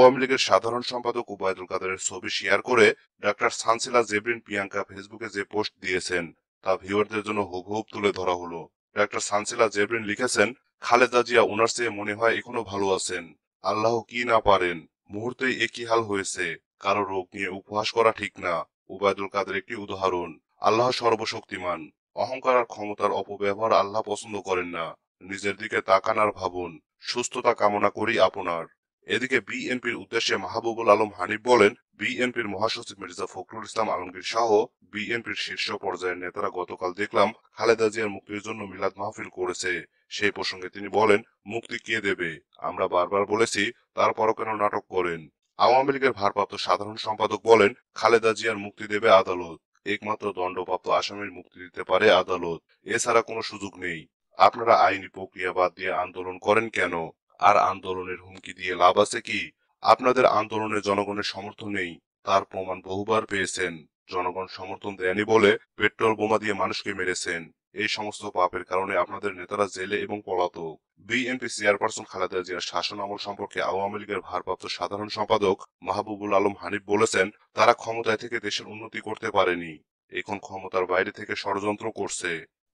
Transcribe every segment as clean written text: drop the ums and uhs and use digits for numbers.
আওয়ামী লীগের সাধারণ সম্পাদক ওবায়দুল কাদেরের ছবি শেয়ার করে ডাক্তার সানসিলা জেবরিন প্রিয়াঙ্কা ফেসবুকে যে পোস্ট দিয়েছেন তা ভিউয়ারদের জন্য হুবহুব তুলে ধরা হলো। ডাক্তার সানসিলা জেবরিন লিখেছেন, খালেদা জিয়া ওনার চেয়ে মনে হয় এখনো ভালো আছেন। আল্লাহ কি না পারেন, মুহূর্তেই একই হাল হয়েছে। কারো রোগ নিয়ে উপহাস করা ঠিক না। ওবায়দুল কাদের একটি উদাহরণ। আল্লাহ সর্বশক্তিমান। অহংকার আর ক্ষমতার অপব্যবহার আল্লাহ পছন্দ করেন না। নিজের দিকে তাকান আর ভাবুন। সুস্থতা কামনা করি আপনার। এদিকে বিএনপির উদ্দেশ্যে মাহবুবুল আলম হানিফ বলেন, বিএনপির মহাসচিব মির্জা ফখরুল ইসলাম আলমগীর সহ বিএনপির শীর্ষ পর্যায়ের নেতারা গতকাল দেখলাম খালেদা জিয়ার মুক্তির জন্য মিলাদ মাহফিল করেছে। সেই প্রসঙ্গে তিনি বলেন, মুক্তি কে দেবে? আমরা বারবার বলেছি, তারপরও কেন নাটক করেন? আওয়ামী লীগের ভারপ্রাপ্ত সাধারণ সম্পাদক বলেন, খালেদা জিয়ার মুক্তি দেবে আদালত। একমাত্র দণ্ডপ্রাপ্ত আসামির মুক্তি দিতে পারে আদালত। এছাড়া কোনো সুযোগ নেই। আপনারা আইনি প্রক্রিয়া বাদ দিয়ে আন্দোলন করেন কেন? আর আন্দোলনের হুমকি দিয়ে লাভ আছে কি? আপনাদের আন্দোলনে জনগণের সমর্থন নেই, তার প্রমাণ বহুবার পেয়েছেন। জনগণ সমর্থন দেয়নি বলে পেট্রোল বোমা দিয়ে মানুষকে মেরেছেন। এই সমস্ত পাপের কারণে আপনাদের নেতারা জেলে এবং পলাতক। বিএনপি চেয়ারপারসন খালেদা জিয়ার শাসন আমল সম্পর্কে আওয়ামী লীগের ভারপ্রাপ্ত সাধারণ সম্পাদক মাহবুবুল আলম হানিফ বলেছেন, তারা ক্ষমতায় থেকে দেশের উন্নতি করতে পারেনি, এখন ক্ষমতার বাইরে থেকে ষড়যন্ত্র করছে।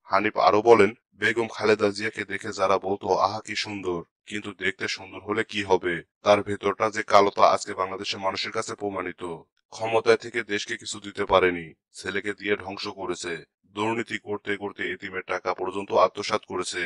হানিফ আরো বলেন, বেগম খালেদা জিয়াকে দেখে যারা বলতো আহা কি সুন্দর, কিন্তু দেখতে সুন্দর হলে কি হবে, তার ভেতরটা যে কালো তা আজকে বাংলাদেশের মানুষের কাছে প্রমাণিত। ক্ষমতায় থেকে দেশকে কিছু দিতে পারেনি, ছেলেকে দিয়ে ধ্বংস করেছে। দুর্নীতি করতে করতে এতিমের টাকা পর্যন্ত আত্মসাৎ করেছে।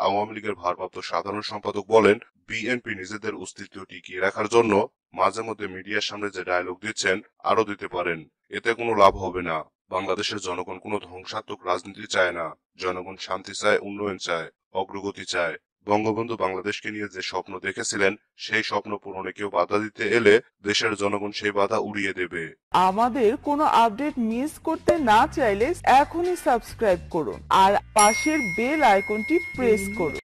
আওয়ামী লীগের ভারপ্রাপ্ত সাধারণ সম্পাদক বলেন, বিএনপি নিজেদের অস্তিত্ব টিকিয়ে রাখার জন্য মাঝে মধ্যে মিডিয়ার সামনে যে ডায়লগ দিচ্ছেন আরো দিতে পারেন। এতে কোনো লাভ হবে না। বাংলাদেশের জনগণ কোনো ধ্বংসাত্মক রাজনীতি চায় না। জনগণ শান্তি চায়, উন্নয়ন চায়, অগ্রগতি চায়। বঙ্গবন্ধু বাংলাদেশকে নিয়ে যে স্বপ্ন দেখেছিলেন, সেই স্বপ্ন পূরণে কেউ বাধা দিতে এলে দেশের জনগণ সেই বাধা উড়িয়ে দেবে। আমাদের কোনো আপডেট মিস করতে না চাইলে এখনই সাবস্ক্রাইব করুন আর পাশের বেল আইকনটি প্রেস করুন।